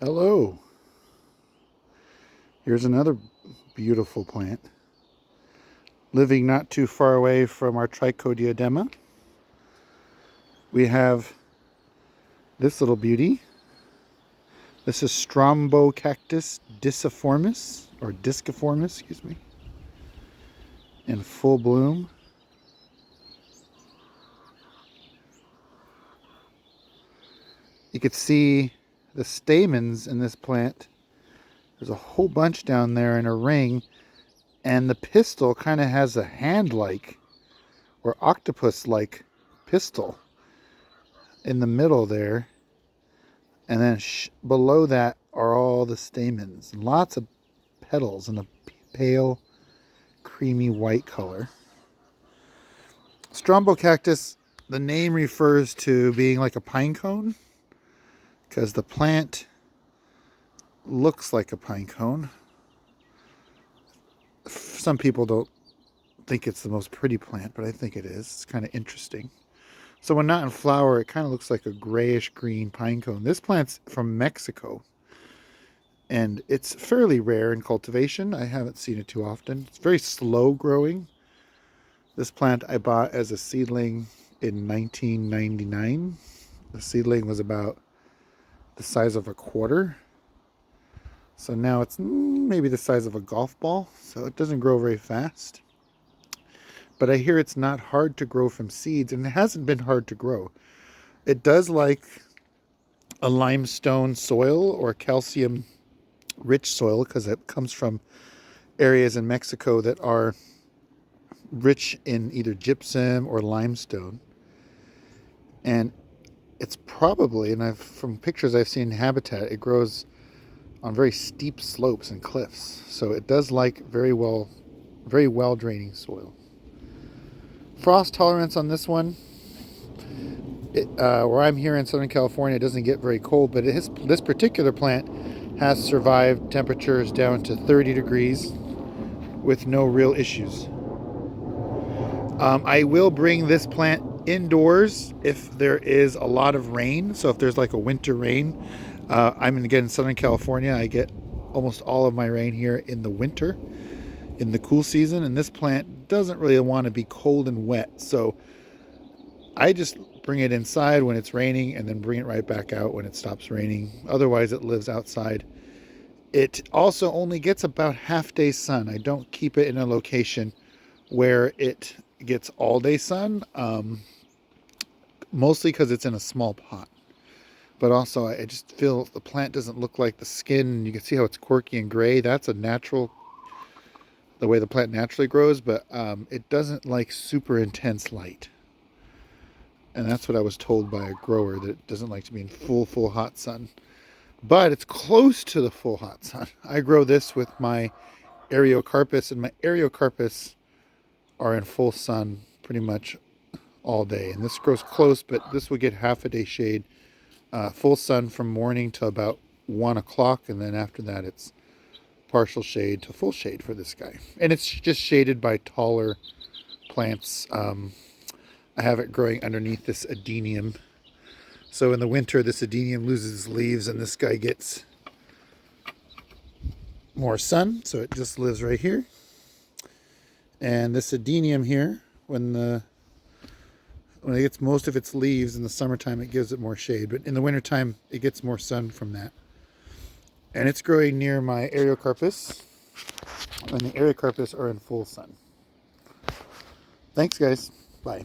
Hello. Here's another beautiful plant. Living not too far away from our trichodiadema, we have this little beauty. This is Strombocactus disciformis, or disciformis, excuse me, in full bloom. You could see the stamens in this plant. There's a whole bunch down there in a ring, and the pistil kind of has a hand-like or octopus-like pistil in the middle there, and then below that are all the stamens. Lots of petals in a pale, creamy white color. Strombocactus, the name refers to being like a pine cone, because the plant looks like a pine cone. Some people don't think it's the most pretty plant, but I think it is. It's kind of interesting. So when not in flower, it kind of looks like a grayish green pine cone. This plant's from Mexico, and it's fairly rare in cultivation. I haven't seen it too often. It's very slow growing. This plant I bought as a seedling in 1999. The seedling was about the size of a quarter. So now it's maybe the size of a golf ball, so it doesn't grow very fast. But I hear it's not hard to grow from seeds, and it hasn't been hard to grow. It does like a limestone soil or calcium-rich soil, because it comes from areas in Mexico that are rich in either gypsum or limestone. And it's probably, and from pictures I've seen in habitat, it grows on very steep slopes and cliffs. So it does like very well draining soil. Frost tolerance on this one, where I'm here in Southern California, it doesn't get very cold, but this particular plant has survived temperatures down to 30 degrees with no real issues. I will bring this plant indoors if there is a lot of rain. So if there's like a winter rain, I'm again in Southern California. I get almost all of my rain here in the winter, in the cool season, and this plant doesn't really want to be cold and wet. So I just bring it inside when it's raining and then bring it right back out when it stops raining. Otherwise, it lives outside. It also only gets about half-day sun. I don't keep it in a location where it gets all-day sun, mostly because it's in a small pot. But also, I just feel the plant doesn't look like the skin. You can see how it's quirky and gray. That's a natural, the way the plant naturally grows, but it doesn't like super intense light. And that's what I was told by a grower, that it doesn't like to be in full hot sun. But it's close to the full hot sun. I grow this with my Ariocarpus, and my Ariocarpus are in full sun pretty much all day. And this grows close, but this will get half a day shade. Full sun from morning to about 1 o'clock, and then after that it's partial shade to full shade for this guy. And it's just shaded by taller plants. I have it growing underneath this adenium. So in the winter, this adenium loses leaves, and this guy gets more sun, so it just lives right here. And this adenium here, when it gets most of its leaves in the summertime, it gives it more shade. But in the wintertime, it gets more sun from that. And it's growing near my Ariocarpus. And the Ariocarpus are in full sun. Thanks, guys. Bye.